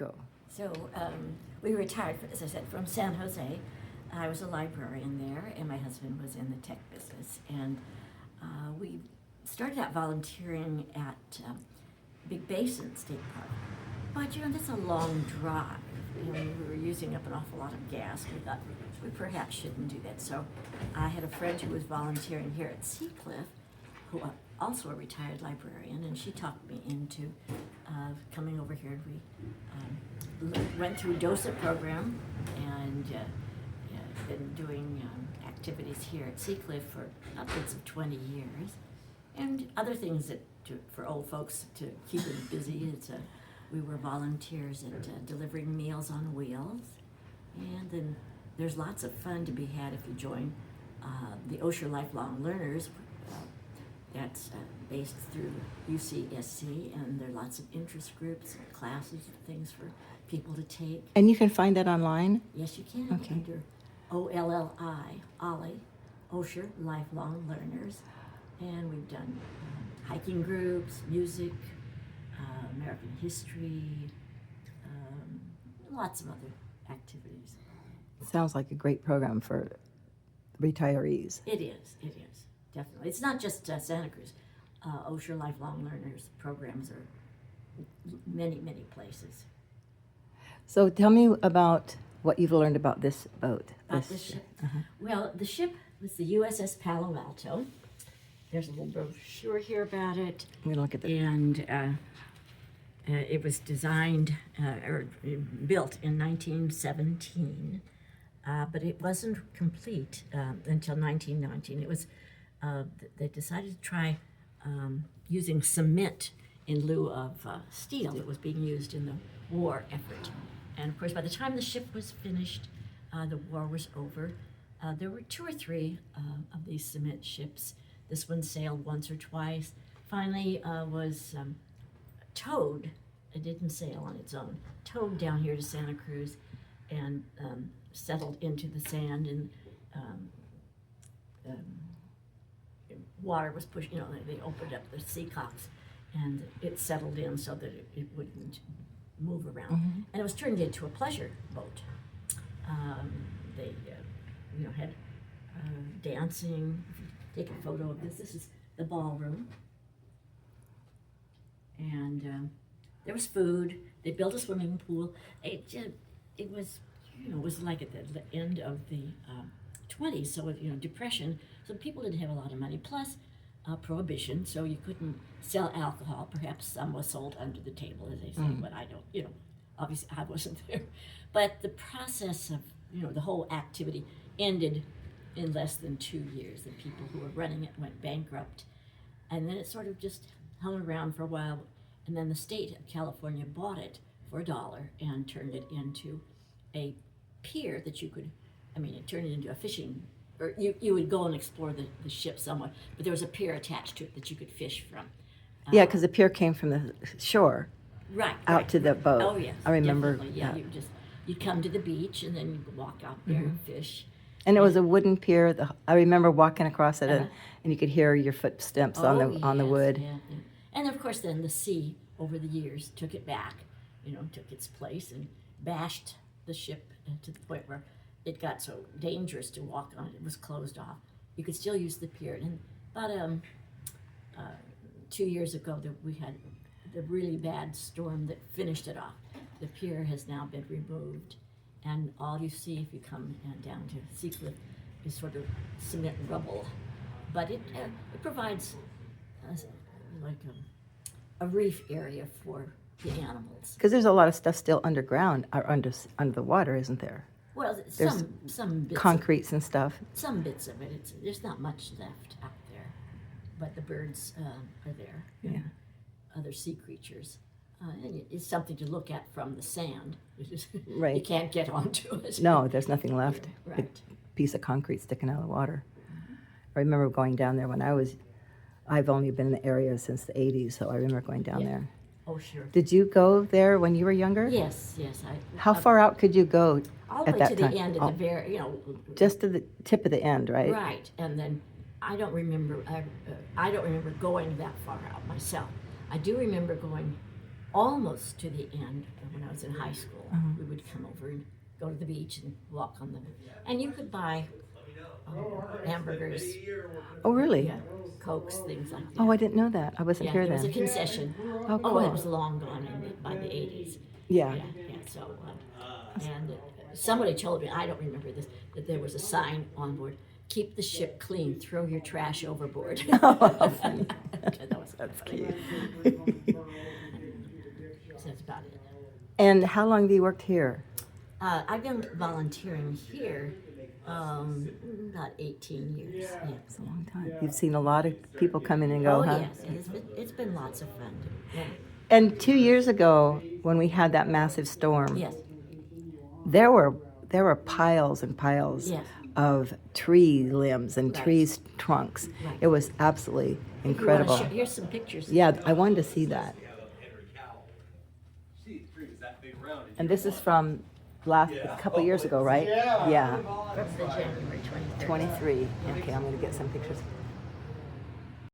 go. So we retired, as I said, from San Jose. I was a librarian there, and my husband was in the tech business. And we started out volunteering at Big Basin State Park. But, that's a long drive. We were using up an awful lot of gas. We thought we perhaps shouldn't do that. So I had a friend who was volunteering here at Seacliff, who also a retired librarian, and she talked me into coming over here. We went through DOSA program and been doing activities here at Seacliff for upwards of 20 years, and other things for old folks to keep them busy. We were volunteers at delivering Meals on Wheels, and then there's lots of fun to be had if you join the Osher Lifelong Learners. That's based through UCSC, and there are lots of interest groups and classes and things for people to take. And you can find that online? Yes, you can. Okay. Under OLLI, Ollie, Osher Lifelong Learners. And we've done hiking groups, music, American history, lots of other activities. Sounds like a great program for retirees. It is, definitely. It's not just Santa Cruz. Osher Lifelong Learners programs are many, many places. So tell me about what you've learned about this boat. About this ship. Well, the ship was the USS Palo Alto. There's a little brochure here about it. I'm going to look at that. And it was designed or built in 1917, but it wasn't complete until 1919. It was they decided to try using cement in lieu of steel that was being used in the war effort. And of course, by the time the ship was finished, the war was over. There were 2 or 3 of these cement ships. This one sailed once or twice. Finally was towed. It didn't sail on its own. Towed down here to Santa Cruz and settled into the sand, and water was pushed. They opened up the sea cocks, and it settled in so that it wouldn't move around. Mm-hmm. And it was turned into a pleasure boat. They had dancing. If you take a photo of this, this is the ballroom. And there was food. They built a swimming pool. It was, it was like at the end of the 20s, so Depression. So people didn't have a lot of money. Plus, Prohibition, so you couldn't sell alcohol. Perhaps some was sold under the table, as they say, but I don't. Obviously I wasn't there. But the process of the whole activity ended in less than 2 years. The people who were running it went bankrupt, and then it sort of just hung around for a while. And then the state of California bought it for $1 and turned it into a pier that you could, it turned it into a fishing, or you would go and explore the ship somewhat, but there was a pier attached to it that you could fish from. Yeah, because the pier came from the shore Right. to the boat. Oh, yes. I remember. Definitely. Yeah, you'd come to the beach and then you'd walk out there and fish. And it was a wooden pier. I remember walking across it, and you could hear your footsteps on the wood. Yeah. And of course, then the sea over the years took it back, took its place and bashed the ship to the point where it got so dangerous to walk on it. It was closed off. You could still use the pier. And about 2 years ago, we had the really bad storm that finished it off. The pier has now been removed, and all you see if you come down to Seacliff is sort of cement rubble. But it provides like a reef area for the animals. Because there's a lot of stuff still underground or under the water, isn't there? Well, There's some bits concretes and stuff. Some bits of it. There's not much left out there, but the birds are there. Yeah. Other sea creatures. And it's something to look at from the sand. Right. You can't get onto it. No, there's nothing left. Right. A piece of concrete sticking out of the water. I remember going down there when I've only been in the area since the 80s, so I remember going down there. Oh, sure. Did you go there when you were younger? Yes. How far out could you go all at the way that to time? the end, at the very, Just to the tip of the end, right? Right, and then I don't remember going that far out myself. I do remember going almost to the end, when I was in high school, we would come over and go to the beach and walk on the, and you could buy hamburgers, Oh, really? yeah, Cokes, things like that. Oh, I didn't know that. I wasn't Yeah, here there was a then. concession. Oh, Oh, it cool. was long gone by the 80s. Yeah. Yeah, so, and somebody told me, I don't remember this, that there was a sign on board, keep the ship clean, throw your trash overboard. Oh, funny. That was That's funny. cute. So that's about it. And how long have you worked here? I've been volunteering here about 18 years. Yeah. It's a long time. You've seen a lot of people come in and go, Oh, huh? yes, it's been lots of fun. Yeah. And 2 years ago, when we had that massive storm, Yes, there were piles and piles Yes. of tree limbs and Right. tree trunks. Right. It was absolutely If you wanna incredible. here's some pictures. Yeah, I wanted to see that. And this is from a couple years ago, right? Yeah. From the January 23rd. 23. Okay, I'm going to get some pictures.